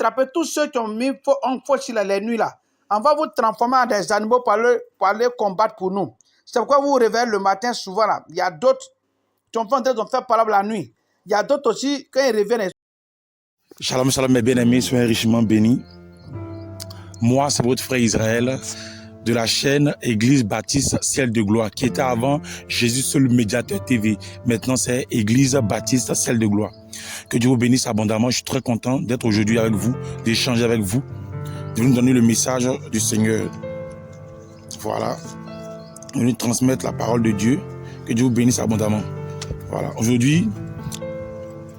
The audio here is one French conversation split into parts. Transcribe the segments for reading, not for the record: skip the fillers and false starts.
attraper tous ceux qui ont mis en faute sur les nuits là. On va vous transformer en des animaux pour aller combattre pour nous. C'est pourquoi vous vous réveillez le matin souvent là. Il y a d'autres qui ont fait parler la nuit. Il y a d'autres aussi, quand ils reviennent. Shalom, shalom mes bien-aimés, soyez richement bénis. Moi, c'est votre frère Israël de la chaîne Église Baptiste Ciel de Gloire, qui était avant Jésus seul médiateur TV. Maintenant, c'est Église Baptiste Ciel de Gloire. Que Dieu vous bénisse abondamment. Je suis très content d'être aujourd'hui avec vous, d'échanger avec vous, de nous donner le message du Seigneur. Voilà. De nous transmettre la parole de Dieu. Que Dieu vous bénisse abondamment. Voilà. Aujourd'hui,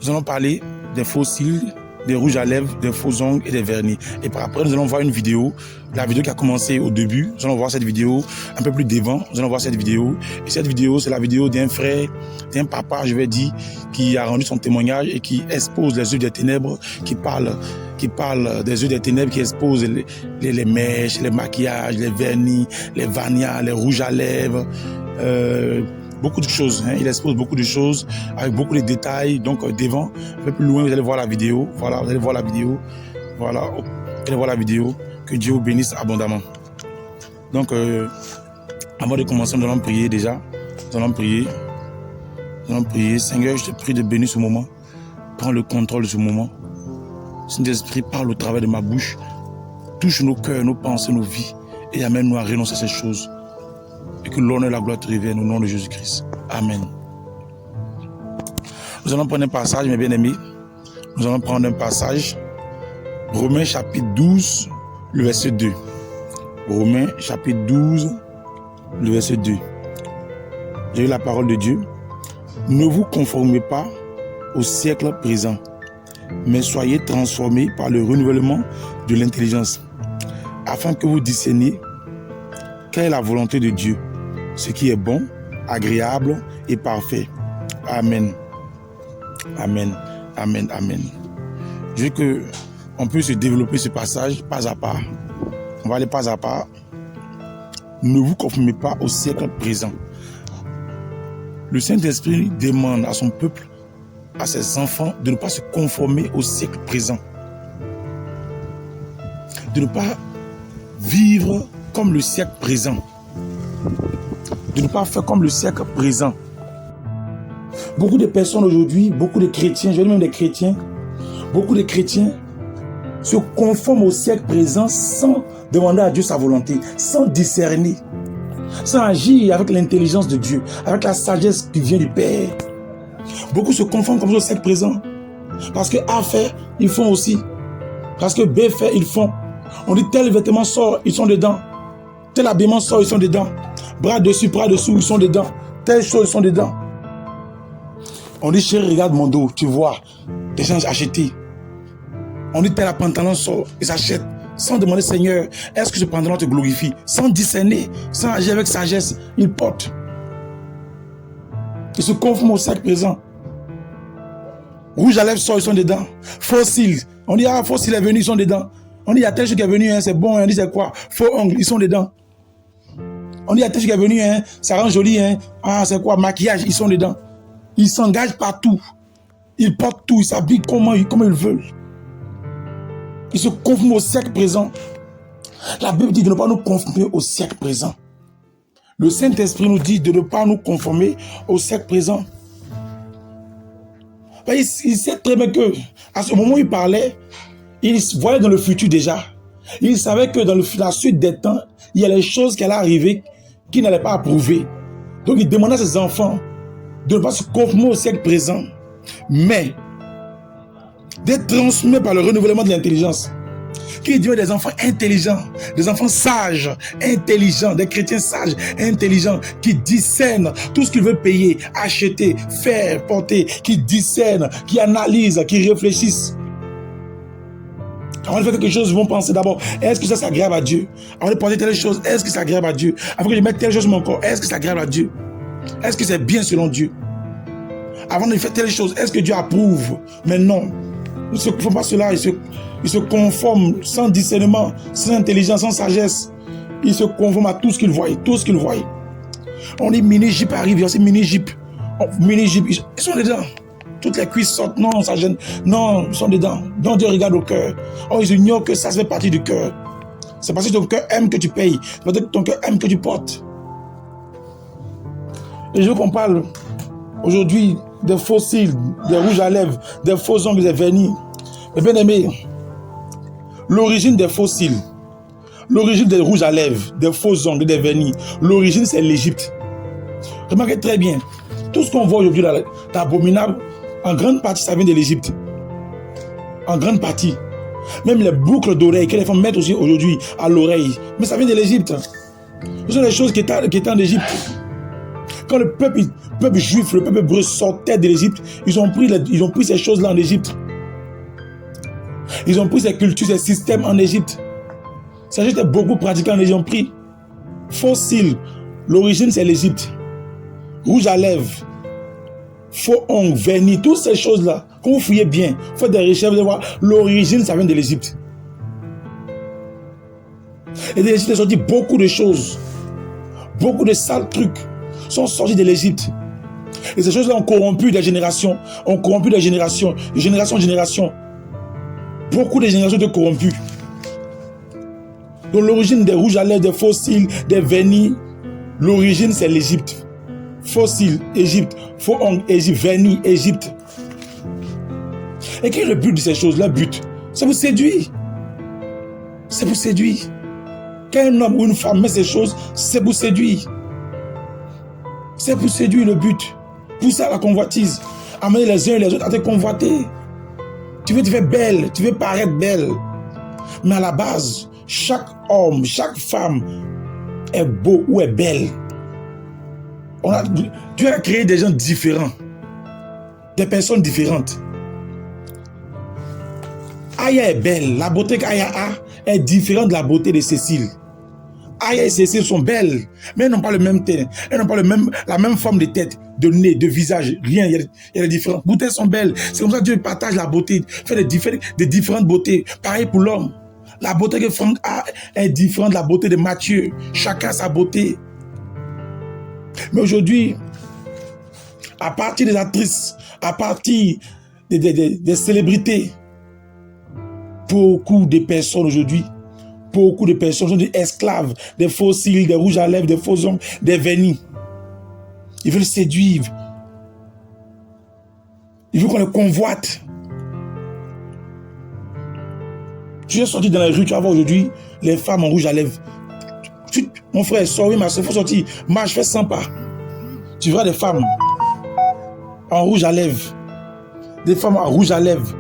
nous allons parler des faux cils, des rouges à lèvres, des faux ongles et des vernis. Et par après, nous allons voir une vidéo, la vidéo qui a commencé au début. Nous allons voir cette vidéo un peu plus devant. Nous allons voir cette vidéo. Et cette vidéo, c'est la vidéo d'un frère, d'un papa, je vais dire, qui a rendu son témoignage et qui expose les yeux des ténèbres, qui parle des yeux des ténèbres, qui expose les mèches, les maquillages, les vernis, les vanillas, les rouges à lèvres, beaucoup de choses, hein. Il expose beaucoup de choses avec beaucoup de détails. Donc devant, un peu plus loin, vous allez voir la vidéo. Voilà, vous allez voir la vidéo. Voilà, vous allez voir la vidéo. Que Dieu vous bénisse abondamment. Donc, avant de commencer, nous allons prier déjà. Nous allons prier. Nous allons prier. Seigneur, je te prie de bénir ce moment. Prends le contrôle de ce moment. Saint-Esprit, parle au travers de ma bouche. Touche nos cœurs, nos pensées, nos vies. Et amène-nous à renoncer à ces choses. Et que l'honneur et la gloire te reviennent au nom de Jésus-Christ. Amen. Nous allons prendre un passage, mes bien-aimés. Nous allons prendre un passage. Romains chapitre 12, le verset 2. Romains chapitre 12, le verset 2. J'ai eu la parole de Dieu. Ne vous conformez pas au siècle présent, mais soyez transformés par le renouvellement de l'intelligence, afin que vous discerniez quelle est la volonté de Dieu, ce qui est bon, agréable et parfait. Amen. Amen. Amen. Amen. Je veux qu'on puisse développer ce passage pas à pas. On va aller pas à pas. Ne vous conformez pas au siècle présent. Le Saint-Esprit demande à son peuple, à ses enfants, de ne pas se conformer au siècle présent. De ne pas vivre comme le siècle présent. De ne pas faire comme le siècle présent. Beaucoup de personnes aujourd'hui, beaucoup de chrétiens, je dis même des chrétiens, beaucoup de chrétiens se conforment au siècle présent sans demander à Dieu sa volonté, sans discerner, sans agir avec l'intelligence de Dieu, avec la sagesse qui vient du Père. Beaucoup se conforment comme ça au siècle présent. Parce que A fait, ils font aussi. Parce que B fait, ils font. On dit tel vêtement sort, ils sont dedans. Tel habillement sort, ils sont dedans. Bras dessus, bras dessous, ils sont dedans. Telle chose, ils sont dedans. On dit, chérie, regarde mon dos, tu vois. Les gens achetés. On dit, tel pantalon sort, ils achètent. Sans demander, Seigneur, est-ce que ce pantalon te glorifie? Sans discerner, sans agir avec sagesse, ils portent. Ils se conforment au siècle présent. Rouge à lèvres sort, ils sont dedans. Fossiles. On dit, ah, fossile est venu, ils sont dedans. On dit, il y a tel chose qui est venu, hein, c'est bon. On dit, c'est quoi? Faux ongles, ils sont dedans. On dit, il y a tel chose qui est venu, hein, ça rend joli. Hein. Ah, c'est quoi? Maquillage, ils sont dedans. Ils s'engagent partout. Ils portent tout, ils s'habillent comme ils veulent. Ils se conforment au siècle présent. La Bible dit de ne pas nous conformer au siècle présent. Le Saint-Esprit nous dit de ne pas nous conformer au siècle présent. Il sait très bien que, à ce moment où il parlait, il voyait dans le futur déjà. Il savait que dans la suite des temps, il y a les choses qui allaient arriver qu'il n'allait pas approuver. Donc il demandait à ses enfants de ne pas se conformer au siècle présent, mais d'être transmis par le renouvellement de l'intelligence. Qui dit des enfants intelligents, des enfants sages, intelligents, des chrétiens sages, intelligents, qui discernent tout ce qu'ils veulent payer, acheter, faire, porter, qui discernent, qui analysent, qui réfléchissent. Avant de faire quelque chose, ils vont penser d'abord, est-ce que ça c'est agréable à Dieu? Avant de porter telle chose, est-ce que c'est agréable à Dieu? Avant que je mette telle chose sur mon corps, est-ce que c'est agréable à Dieu? Est-ce que c'est bien selon Dieu? Avant de faire telle chose, est-ce que Dieu approuve? Mais non, ils ne se font pas cela, ils se conforment sans discernement, sans intelligence, sans sagesse. Ils se conforment à tout ce qu'ils voient, tout ce qu'ils voient. On dit mini-jeep arrive, c'est mini-jeep. Mini-jeep, ils sont dedans. toutes les cuisses sortent. Non, ça gêne. Non, ils sont dedans. Donc Dieu regarde au cœur. Oh, ils ignorent que ça fait partie du cœur. C'est parce que ton cœur aime que tu payes. Peut-être que ton cœur aime que tu portes. Et je veux qu'on parle aujourd'hui des faux cils, des rouges à lèvres, des faux ongles, des vernis. Mais bien aimé, l'origine des faux cils, l'origine des rouges à lèvres, des faux ongles, des vernis, l'origine c'est l'Égypte. Remarquez très bien, tout ce qu'on voit aujourd'hui d'abominable, en grande partie ça vient de l'Égypte. En grande partie. Même les boucles d'oreilles que les femmes mettent aussi aujourd'hui à l'oreille, mais ça vient de l'Égypte. Ce sont des choses qui étaient en Égypte. Quand le peuple juif, le peuple hébreu sortait de l'Égypte, ils ont pris ces choses-là en Égypte. Ils ont pris ces cultures, ces systèmes en Égypte. Ça j'étais beaucoup pratiqué en Égypte. Ils ont pris faux cils. L'origine c'est l'Égypte. Rouge à lèvres, faux ongles, vernis, toutes ces choses-là. Quand vous fouillez bien, faites des recherches, vous allez voir, l'origine ça vient de l'Égypte. Et de l'Égypte est sorti beaucoup de choses. Beaucoup de sales trucs sont sortis de l'Égypte. Et ces choses-là ont corrompu des générations. Ont corrompu des générations. De génération en génération. Beaucoup de générations étaient corrompues. Donc l'origine des rouges à lèvres, des faux cils, des vernis, l'origine c'est l'Égypte. Faux cils, Égypte. Faux ongles, Égypte. Vernis, Égypte. Et quel est le but de ces choses-là? Le but, c'est pour séduire. C'est pour séduire. Quand un homme ou une femme met ces choses, c'est pour séduire. C'est pour séduire le but. Pousser à la convoitise. Amener les uns et les autres à te convoiter. Tu veux te faire belle, tu veux paraître belle. Mais à la base, chaque homme, chaque femme est beau ou est belle. Dieu a créé des gens différents. Des personnes différentes. Aya est belle. La beauté qu'Aya a est différente de la beauté de Cécile. Aya et Cécile sont belles, mais elles n'ont pas le même teint. Elles n'ont pas la même forme de tête, de nez, de visage. Rien, il y a des différences. Beauté sont belles. C'est comme ça que Dieu partage la beauté, fait des différentes beautés. Pareil pour l'homme. La beauté que Franck a est différente de la beauté de Mathieu. Chacun a sa beauté. Mais aujourd'hui, à partir des actrices, à partir des célébrités, beaucoup de personnes aujourd'hui, beaucoup de personnes sont des esclaves, des faux cils, des rouges à lèvres, des faux ongles, des vernis. Ils veulent séduire. Ils veulent qu'on les convoite. Tu es sorti dans la rue, tu vas voir aujourd'hui les femmes en rouge à lèvres. Mon frère, sors, oui, ma soeur, il faut sortir. Marche, fais 100 pas. Tu verras des femmes en rouge à lèvres. Des femmes en rouge à lèvres,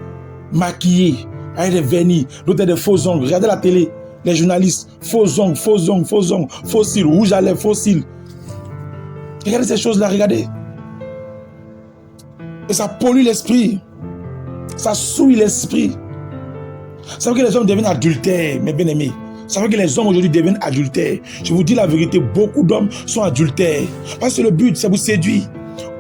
maquillées, avec des vernis, d'autres des faux ongles. Regardez la télé, les journalistes, faux ongles, faux ongles, faux ongles, faux cils, rouge à lèvres, faux cils. Regardez ces choses-là, regardez. Et ça pollue l'esprit. Ça souille l'esprit. Ça veut que les hommes deviennent adultères, mes bien-aimés. Ça veut que les hommes aujourd'hui deviennent adultères. Je vous dis la vérité, beaucoup d'hommes sont adultères. Parce que le but, c'est vous séduire.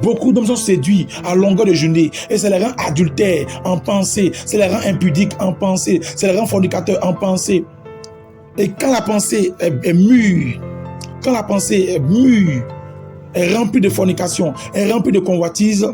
Beaucoup d'hommes sont séduits à longueur de journée et ça les rend adultères en pensée, ça les rend impudiques en pensée, ça les rend fornicateurs en pensée. Et quand la pensée est mûre, quand la pensée est mûre, est remplie de fornication, est remplie de convoitise,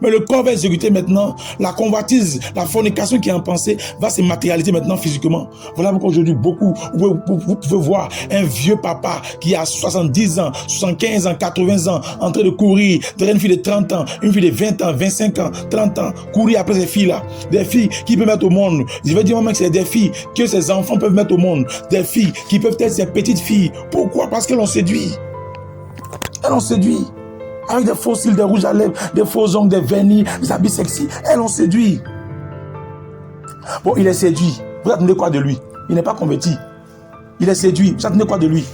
mais le corps va exécuter maintenant la convoitise, la fornication qui est en pensée va se matérialiser maintenant physiquement. Voilà pourquoi aujourd'hui, beaucoup, vous pouvez voir un vieux papa qui a 70 ans, 75 ans, 80 ans, en train de courir derrière une fille de 30 ans, une fille de 20 ans, 25 ans, 30 ans, courir après ces filles-là. Des filles qui peuvent mettre au monde. Je vais dire moi que c'est des filles que ces enfants peuvent mettre au monde. Des filles qui peuvent être ces petites filles. Pourquoi? Parce qu'elles ont séduit. Elles ont séduit. Avec des faux cils, des rouges à lèvres, des faux ongles, des vernis, des habits sexy. Elles l'ont séduit. Bon, il est séduit. Vous attendez quoi de lui? Il n'est pas converti. Il est séduit. Vous attendez quoi de lui?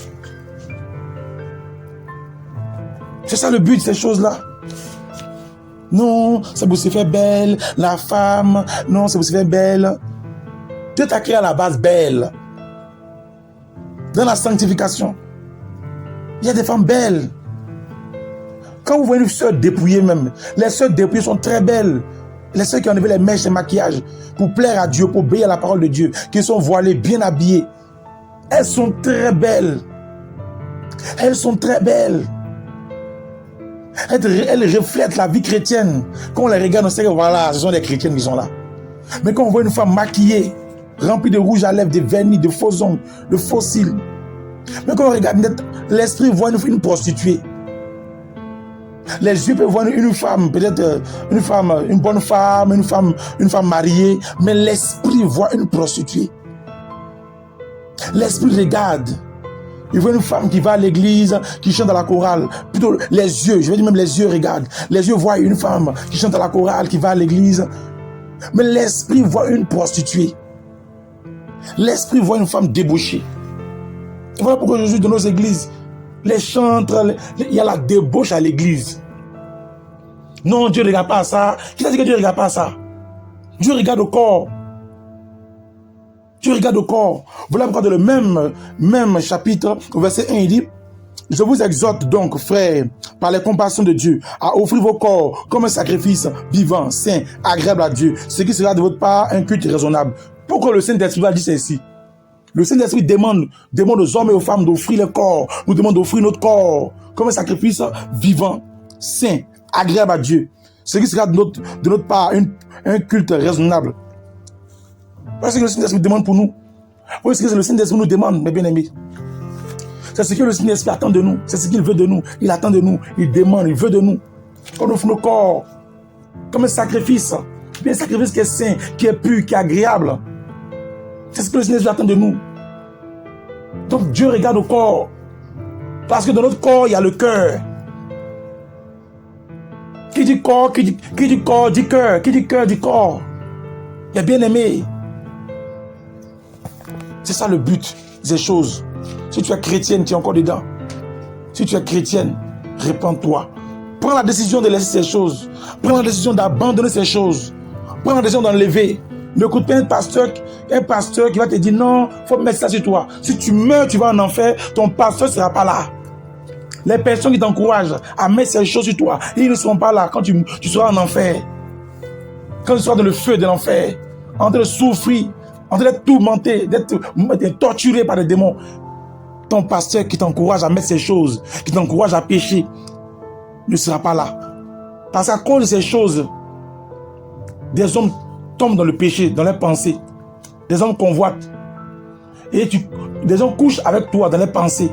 C'est ça le but de ces choses-là. Non, c'est pour se faire belle. La femme, non, c'est pour se faire belle. Dieu t'a créé à la base belle. Dans la sanctification, il y a des femmes belles. Quand vous voyez une sœur dépouillée même, les sœurs dépouillées sont très belles. Les sœurs qui ont enlevé les mèches et maquillage pour plaire à Dieu, pour obéir à la parole de Dieu, qui sont voilées, bien habillées. Elles sont très belles. Elles sont très belles. Elle reflète la vie chrétienne. Quand on les regarde, on sait que voilà, ce sont des chrétiennes qui sont là. Mais quand on voit une femme maquillée, remplie de rouge à lèvres, de vernis, de faux ongles, de faux cils, mais quand on regarde, l'esprit voit une prostituée. Les yeux peuvent voir une femme, peut-être une bonne femme, une femme mariée, mais l'esprit voit une prostituée. L'esprit regarde. Il voit une femme qui va à l'église, qui chante à la chorale. Plutôt les yeux, je vais dire même les yeux regardent. Les yeux voient une femme qui chante à la chorale, qui va à l'église. Mais l'esprit voit une prostituée. L'esprit voit une femme débauchée. Voilà pourquoi Jésus, dans nos églises, les chantres, il y a la débauche à l'église. Non, Dieu ne regarde pas à ça. Qui t'a dit que Dieu ne regarde pas à ça? Dieu regarde au corps. Dieu regarde au corps. Voilà pourquoi dans le même chapitre, au verset 1, il dit: je vous exhorte donc, frères, par les compassions de Dieu, à offrir vos corps comme un sacrifice vivant, saint, agréable à Dieu, ce qui sera de votre part un culte raisonnable. Pourquoi le Saint-Esprit va dire ceci? Le Saint-Esprit demande aux hommes et aux femmes d'offrir le corps, nous demande d'offrir notre corps comme un sacrifice vivant, saint, agréable à Dieu, ce qui sera de notre part un culte raisonnable. Voilà ce que le Saint-Esprit demande pour nous. Voilà ce que le Saint-Esprit nous demande, mes bien-aimés. C'est ce que le Saint-Esprit attend de nous. C'est ce qu'il veut de nous. Il attend de nous. Il demande, il veut de nous. Qu'on offre nos corps comme un sacrifice. Un sacrifice qui est saint, qui est pur, qui est agréable. C'est ce que le Saint-Esprit attend de nous. Donc Dieu regarde au corps. Parce que dans notre corps, il y a le cœur. Qui dit corps, qui dit corps, dit cœur. Qui dit cœur, dit corps. Mes bien-aimés. C'est ça le but des choses. Si tu es chrétienne, tu es encore dedans. Si tu es chrétienne, répands-toi. Prends la décision de laisser ces choses. Prends la décision d'abandonner ces choses. Prends la décision d'enlever. N'écoute pas un pasteur qui va te dire non, il faut mettre ça sur toi. Si tu meurs, tu vas en enfer, ton pasteur ne sera pas là. Les personnes qui t'encouragent à mettre ces choses sur toi, ils ne seront pas là quand tu seras en enfer. Quand tu seras dans le feu de l'enfer, en train de souffrir, en train d'être tourmenté, d'être torturé par les démons. Ton pasteur qui t'encourage à mettre ces choses, qui t'encourage à pécher, ne sera pas là. Parce qu'à cause de ces choses, des hommes tombent dans le péché, dans leurs pensées. Des hommes convoitent. Et des hommes couchent avec toi dans leurs pensées.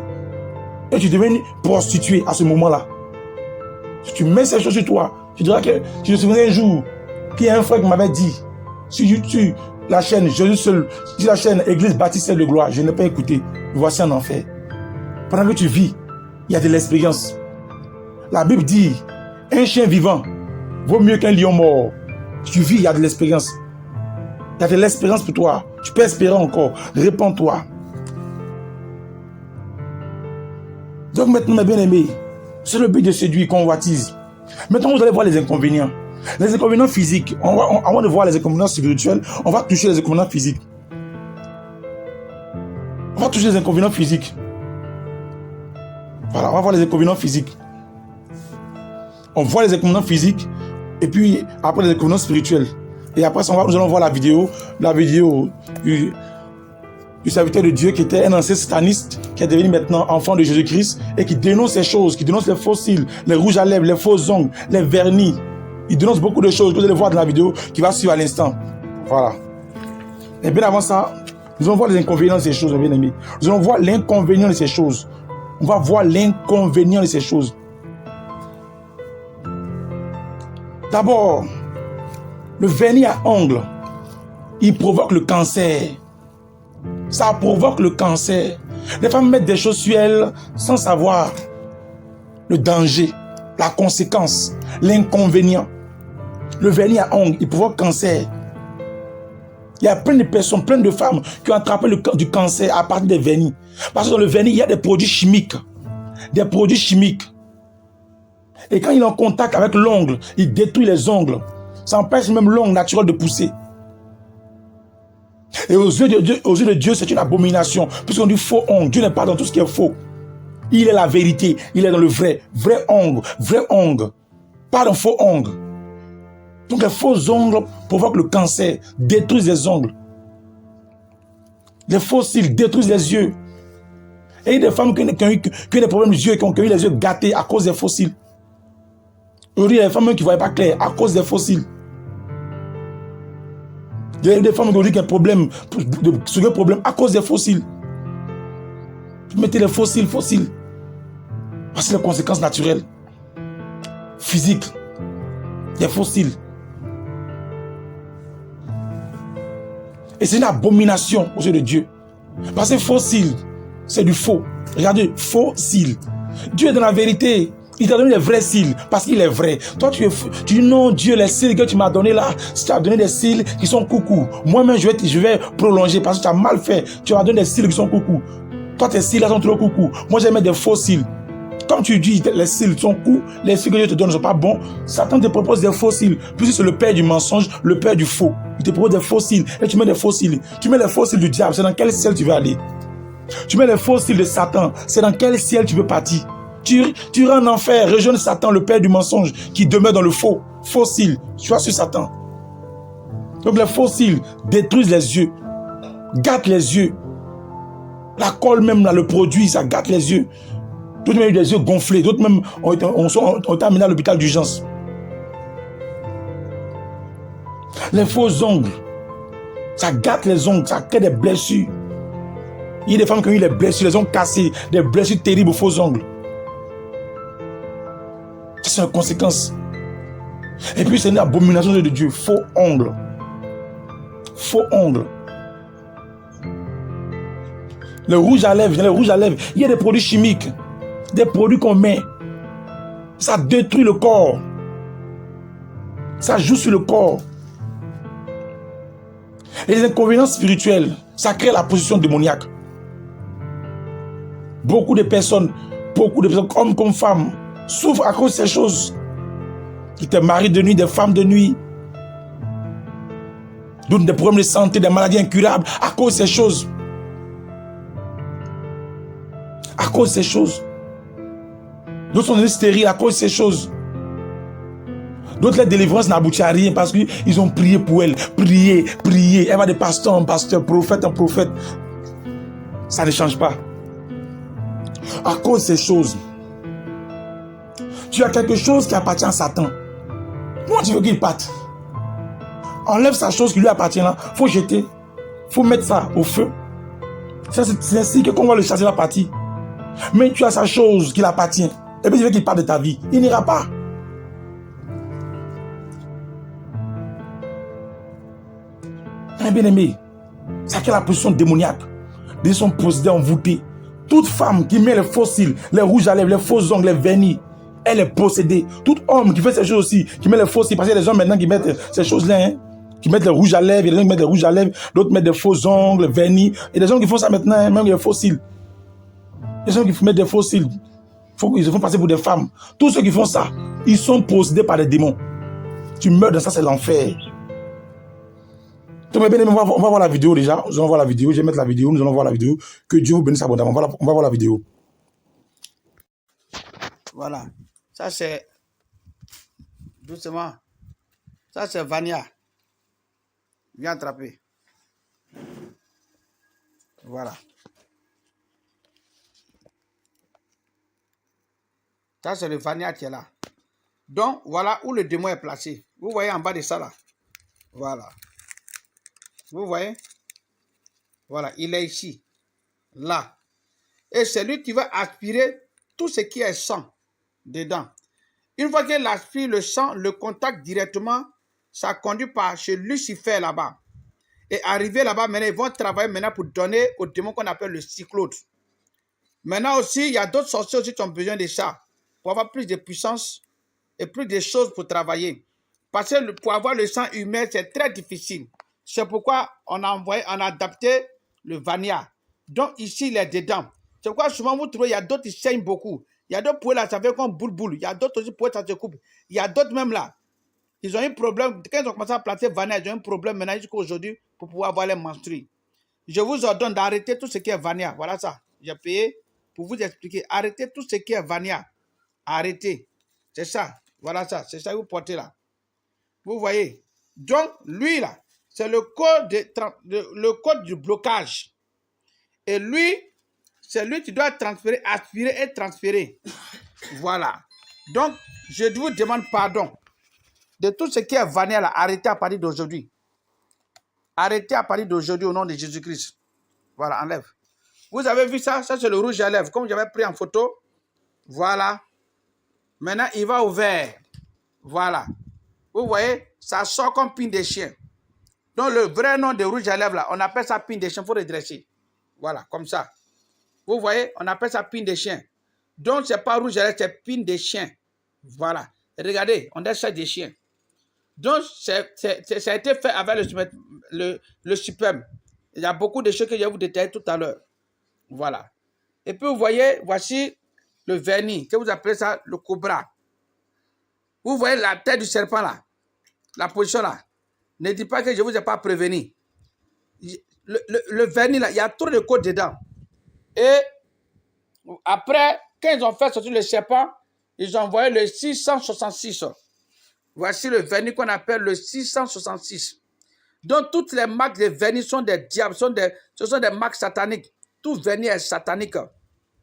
Et tu deviens prostituée à ce moment-là. Si tu mets ces choses sur toi, tu diras que je me souviens un jour qu'il y a un frère qui m'avait dit sur YouTube, la chaîne Jésus seul, sur la chaîne Église Baptiste de Gloire, je n'ai pas écouté. Voici un enfer. Pendant que tu vis, il y a de l'expérience. La Bible dit, un chien vivant vaut mieux qu'un lion mort. Si tu vis, il y a de l'expérience. Il y a de l'espérance pour toi. Tu peux espérer encore. Répands-toi. Donc maintenant, mes bien-aimés, c'est le but de séduire, convoitise. Maintenant, vous allez voir les inconvénients. Les inconvénients physiques. Avant de voir les inconvénients spirituels, on va toucher les inconvénients physiques. On va toucher les inconvénients physiques. Voilà, on va voir les inconvénients physiques. On voit les inconvénients physiques et puis après les inconvénients spirituels. Et après, nous allons voir la vidéo du serviteur de Dieu qui était un ancien sataniste qui est devenu maintenant enfant de Jésus-Christ et qui dénonce ces choses, qui dénonce les faux cils, les rouges à lèvres, les faux ongles, les vernis. Il dénonce beaucoup de choses que vous allez voir dans la vidéo qui va suivre à l'instant. Voilà. Et bien avant ça, nous allons voir les inconvénients de ces choses, bien aimés. Nous allons voir l'inconvénient de ces choses. On va voir l'inconvénient de ces choses. D'abord, le vernis à ongles, il provoque le cancer. Ça provoque le cancer. Les femmes mettent des choses sur elles sans savoir le danger, la conséquence, l'inconvénient. Le vernis à ongles, il provoque cancer. Il y a plein de personnes, plein de femmes qui ont attrapé du cancer à partir des vernis. Parce que dans le vernis, il y a des produits chimiques. Des produits chimiques. Et quand il est en contact avec l'ongle, il détruit les ongles. Ça empêche même l'ongle naturel de pousser. Et aux yeux de Dieu, c'est une abomination. Puisqu'on dit faux ongle, Dieu n'est pas dans tout ce qui est faux. Il est la vérité. Il est dans le vrai ongle. Pas dans faux ongle. Donc les faux ongles provoquent le cancer, détruisent les ongles. Les faux cils détruisent les yeux. Et il y a des femmes qui ont eu des problèmes des yeux, qui ont eu les yeux gâtés à cause des faux cils. Aujourd'hui, il y a des femmes qui ne voyaient pas clair à cause des fossiles. Il y a des femmes qui ont dit qu'il y a un problème, un problème à cause des fossiles. Vous mettez les fossiles. Parce que les conséquences naturelles, physiques, des fossiles. Et c'est une abomination aux yeux de Dieu. Parce que fossile, c'est du faux. Regardez, fossile. Dieu est dans la vérité. Il t'a donné les vrais cils parce qu'il est vrai. Toi, tu dis non, Dieu, les cils que tu m'as donné là, si tu as donné des cils qui sont coucou, moi-même je vais prolonger parce que tu as mal fait. Tu m'as donné des cils qui sont coucou. Toi, tes cils là sont trop coucou. Moi, j'aime mettre des faux cils. Comme tu dis, les cils sont coucou, les cils que Dieu te donne ne sont pas bons. Satan te propose des faux cils. Puisque c'est le père du mensonge, le père du faux. Il te propose des faux cils et tu mets des faux cils. Tu mets les faux cils du diable, c'est dans quel ciel tu veux aller? Tu mets les faux cils de Satan, c'est dans quel ciel tu veux partir? Tu iras en enfer, rejoindre Satan, le père du mensonge, qui demeure dans le faux cils. Tu vois sur Satan. Donc les faux cils détruisent les yeux, gâtent les yeux. La colle même, là, le produit, ça gâte les yeux. D'autres même ont eu les yeux gonflés, d'autres même ont été amenés à l'hôpital d'urgence. Les faux ongles, ça gâte les ongles, ça crée des blessures. Il y a des femmes qui ont eu les blessures, les ongles cassés, des blessures terribles aux faux ongles. Ça, c'est une conséquence. Et puis, c'est une abomination de Dieu. Faux ongles. Faux ongles. Le rouge à lèvres, il y a des produits chimiques, des produits qu'on met. Ça détruit le corps. Ça joue sur le corps. Et les inconvénients spirituels, ça crée la position démoniaque. Beaucoup de personnes, hommes comme femmes, souffrent à cause de ces choses. Des maris de nuit, des femmes de nuit. D'autres des problèmes de santé, des maladies incurables à cause de ces choses. À cause de ces choses. D'autres sont devenus stériles à cause de ces choses. D'autres, la délivrance n'aboutit à rien parce qu'ils ont prié pour elle. Prié. Elle va de pasteur en pasteur, prophète en prophète. Ça ne change pas. À cause de ces choses. Tu as quelque chose qui appartient à Satan. Comment tu veux qu'il parte? Enlève sa chose qui lui appartient là. Il faut jeter. Il faut mettre ça au feu. C'est ainsi que qu'on va le chasser la partie. Mais tu as sa chose qui l'appartient. Et puis tu veux qu'il parte de ta vie. Il n'ira pas. Bien-aimé, ça crée la position démoniaque. Ils sont possédés, envoûtés. Toute femme qui met les faux cils, les rouges à lèvres, les faux ongles, les vernis, elle est possédée. Tout homme qui fait ces choses aussi, qui met les faux cils, parce qu'il y a des hommes maintenant qui mettent ces choses-là, hein, qui mettent les rouges à lèvres, il y a des gens qui mettent des rouges à lèvres, d'autres mettent des faux ongles, vernis. Il y a des gens qui font ça maintenant, hein, même les faux cils. Les gens qui mettent des faux cils, ils se font passer pour des femmes. Tous ceux qui font ça, ils sont possédés par des démons. Tu meurs dans ça, c'est l'enfer. On va voir la vidéo déjà. Nous allons voir la vidéo. Je vais mettre la vidéo. Nous allons voir la vidéo. Que Dieu vous bénisse abondamment. On va voir la vidéo. Voilà. Ça, c'est... Doucement. Ça, c'est Vania. Viens attraper. Voilà. Ça, c'est le Vania qui est là. Donc, voilà où le démon est placé. Vous voyez en bas de ça, là. Voilà. Vous voyez? Voilà, il est ici. Là. Et c'est lui qui va aspirer tout ce qui est sang dedans. Une fois qu'il aspire le sang, le contact directement, ça conduit par chez Lucifer là-bas. Et arrivé là-bas, maintenant, ils vont travailler maintenant pour donner au démon qu'on appelle le cyclode. Maintenant aussi, il y a d'autres sorciers aussi qui ont besoin de ça. Pour avoir plus de puissance et plus de choses pour travailler. Parce que pour avoir le sang humain, c'est très difficile. C'est pourquoi on a adapté le Vania. Donc ici, il est dedans. C'est pourquoi souvent vous trouvez, il y a d'autres qui saignent beaucoup. Il y a d'autres poils là, ça fait comme boule. Il y a d'autres aussi poils, ça se coupe. Il y a d'autres même là. Ils ont eu un problème. Quand ils ont commencé à placer Vania, ils ont eu un problème maintenant jusqu'à aujourd'hui pour pouvoir avoir les menstrues. Je vous ordonne d'arrêter tout ce qui est Vania. Voilà ça. J'ai payé pour vous expliquer. Arrêtez tout ce qui est Vania. Arrêtez. C'est ça. Voilà ça. C'est ça que vous portez là. Vous voyez. Donc, lui là, c'est le code du blocage. Et lui, c'est lui qui doit transférer, aspirer et transférer. Voilà. Donc, je vous demande pardon de tout ce qui est vanné là. Arrêtez à partir d'aujourd'hui. Arrêtez à partir d'aujourd'hui au nom de Jésus-Christ. Voilà, enlève. Vous avez vu ça? Ça, c'est le rouge à lèvres. Comme j'avais pris en photo. Voilà. Maintenant, il va au vert. Voilà. Vous voyez, ça sort comme pine de chien. Donc, le vrai nom de rouge à lèvres, là, on appelle ça pine de chien. Il faut redresser. Voilà, comme ça. Vous voyez, on appelle ça pine de chien. Donc, ce n'est pas rouge à lèvres, c'est pine de chien. Voilà. Regardez, on laisse ça des chiens. Donc, ça a été fait avec le superbe. Il y a beaucoup de choses que je vais vous détailler tout à l'heure. Voilà. Et puis, vous voyez, voici le vernis, que vous appelez ça le cobra. Vous voyez la tête du serpent là, la position là. Ne dites pas que je ne vous ai pas prévenu. Le vernis là, il y a trop de codes dedans. Et après, quand ils ont fait sortir le serpent, ils ont envoyé le 666. Voici le vernis qu'on appelle le 666. Donc, toutes les marques de vernis sont des diables, ce sont des marques sataniques. Tout vernis est satanique.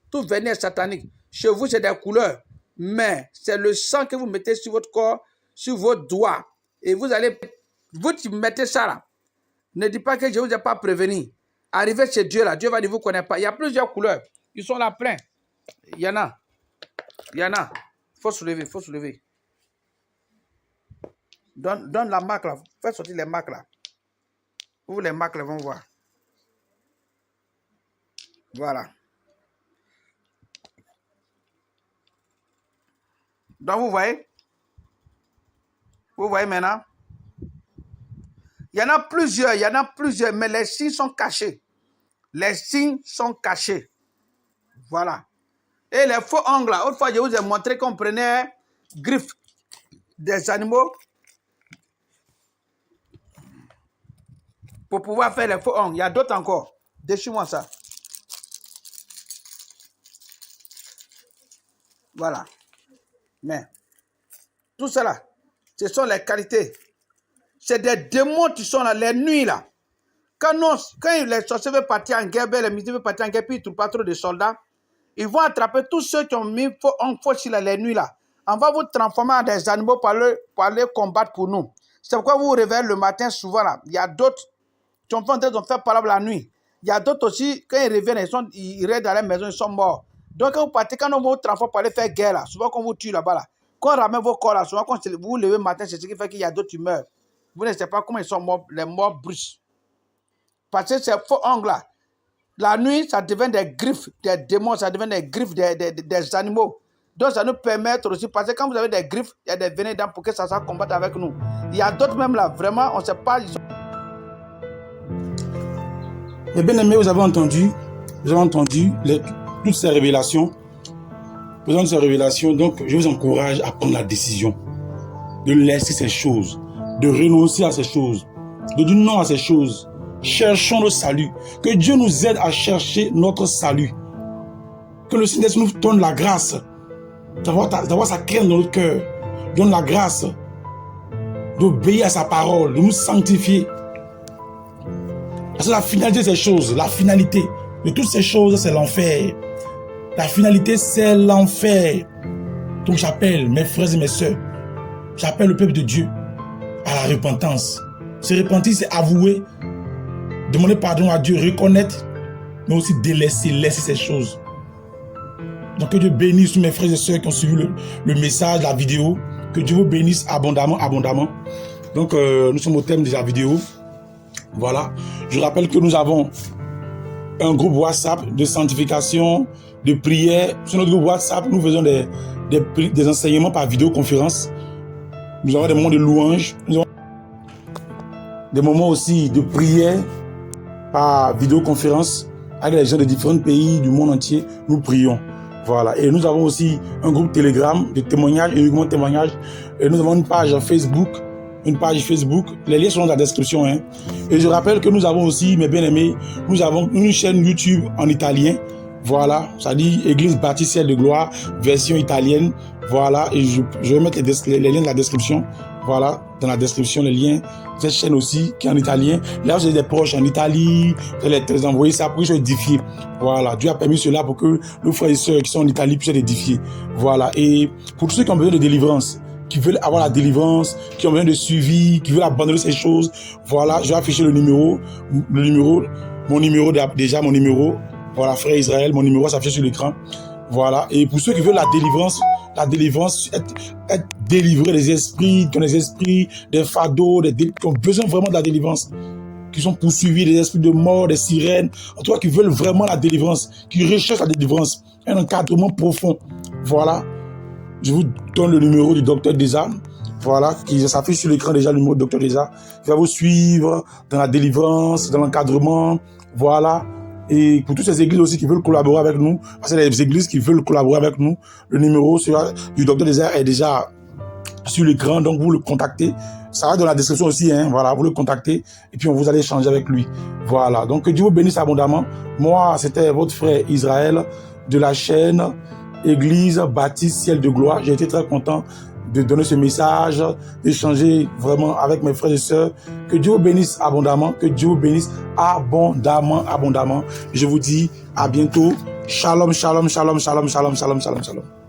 Tout vernis est satanique. Chez vous, c'est des couleurs. Mais c'est le sang que vous mettez sur votre corps, sur vos doigts. Et vous allez, vous mettez ça là. Ne dites pas que je ne vous ai pas prévenu. Arrivez chez Dieu là, Dieu va dire vous ne connaissez pas. Il y a plusieurs couleurs. Ils sont là plein. Il y en a. Il y en a. Il faut soulever, il faut soulever. Donne la marque là. Faites sortir les marques là. Où les marques là vont voir. Voilà. Donc vous voyez. Vous voyez maintenant. Il y en a plusieurs, mais les signes sont cachés. Les signes sont cachés. Voilà. Et les faux ongles là. Autrefois, je vous ai montré qu'on prenait griffes des animaux pour pouvoir faire les faux ongles. Il y a d'autres encore. Déchire-moi ça. Voilà. Mais, tout cela, ce sont les qualités. C'est des démons qui sont là, les nuits là. Quand les sorciers veulent partir en guerre, les militaires veulent partir en guerre, puis ils ne trouvent pas trop de soldats, ils vont attraper tous ceux qui ont mis en fauche là, les nuits là. On va vous transformer en des animaux pour aller combattre pour nous. C'est pourquoi vous vous réveillez le matin souvent là. Il y a d'autres qui ont fait parole la nuit. Il y a d'autres aussi, quand ils reviennent, ils restent dans la maison, ils sont morts. Donc quand vous partez, quand on vous transforme pour aller faire guerre là, souvent qu'on vous tue là-bas là, quand on ramène vos corps là, souvent quand vous vous levez le matin, c'est ce qui fait qu'il y a d'autres qui meurent. Vous ne savez pas comment ils sont morts, les morts brusques. Parce que ces faux ongles là, la nuit, ça devient des griffes des démons, ça devient des griffes des animaux. Donc ça nous permet aussi, parce que quand vous avez des griffes, il y a des venins dedans pour que ça combatte avec nous. Il y a d'autres même là, vraiment, on ne sait pas. Mais bien aimé, vous avez entendu toutes ces révélations. Faisant ces révélations, donc je vous encourage à prendre la décision de laisser ces choses, de renoncer à ces choses, de dire non à ces choses. Cherchons le salut. Que Dieu nous aide à chercher notre salut. Que le Seigneur nous donne la grâce d'avoir sa crainte dans notre cœur. Donne la grâce d'obéir à sa parole, de nous sanctifier. Parce que la finalité de ces choses, la finalité de toutes ces choses, c'est l'enfer. La finalité, c'est l'enfer. Donc j'appelle mes frères et mes sœurs, j'appelle le peuple de Dieu à la repentance. Se repentir, c'est avouer, demander pardon à Dieu, reconnaître, mais aussi laisser ces choses. Donc que Dieu bénisse tous mes frères et sœurs qui ont suivi le message, la vidéo. Que Dieu vous bénisse abondamment. Donc nous sommes au thème de la vidéo. Voilà. Je rappelle que nous avons un groupe WhatsApp de sanctification, de prière. Sur notre groupe WhatsApp, nous faisons des enseignements par vidéoconférence. Nous avons des moments de louange. Nous avons des moments aussi de prière par vidéoconférence avec les gens de différents pays du monde entier. Nous prions. Voilà. Et nous avons aussi un groupe Telegram de témoignages, uniquement témoignages. Et nous avons une page Facebook. Les liens sont dans la description. Hein. Et je rappelle que nous avons aussi, mes bien-aimés, nous avons une chaîne YouTube en italien. Voilà. Ça dit Église Baptiste Ciel de Gloire, version italienne. Voilà. Et je vais mettre les liens dans la description. Voilà, dans la description, les liens. Cette chaîne aussi, qui est en italien. Là, vous avez des proches en Italie. Vous allez les envoyer ça pour qu'ils soient édifiés. Voilà, Dieu a permis cela pour que nos frères et sœurs qui sont en Italie puissent être édifiés. Voilà, et pour tous ceux qui ont besoin de délivrance, qui veulent avoir la délivrance, qui ont besoin de suivi, qui veulent abandonner ces choses, voilà, je vais afficher mon numéro, mon numéro, voilà, frère Israël, mon numéro s'affiche sur l'écran. Voilà, et pour ceux qui veulent la délivrance, être délivré des esprits, qui ont des esprits, des fardeaux, qui ont besoin vraiment de la délivrance, qui sont poursuivis, des esprits de mort, des sirènes, en tout cas qui veulent vraiment la délivrance, qui recherchent la délivrance, un encadrement profond. Voilà, je vous donne le numéro du docteur Deza, voilà, qui s'affiche sur l'écran déjà, le numéro du docteur Deza, qui va vous suivre dans la délivrance, dans l'encadrement, voilà. Et pour toutes ces églises aussi qui veulent collaborer avec nous, parce que les églises qui veulent collaborer avec nous, le numéro du docteur Deza est déjà sur l'écran, donc vous le contactez. Ça va dans la description aussi, hein, voilà, vous le contactez et puis on vous allez échanger avec lui. Voilà, donc que Dieu vous bénisse abondamment. Moi, c'était votre frère Israël de la chaîne Église Baptiste Ciel de Gloire. J'ai été très content de donner ce message, d'échanger vraiment avec mes frères et sœurs. Que Dieu vous bénisse abondamment, que Dieu vous bénisse abondamment, abondamment. Je vous dis à bientôt. Shalom, shalom, shalom, shalom, shalom, shalom, shalom, shalom.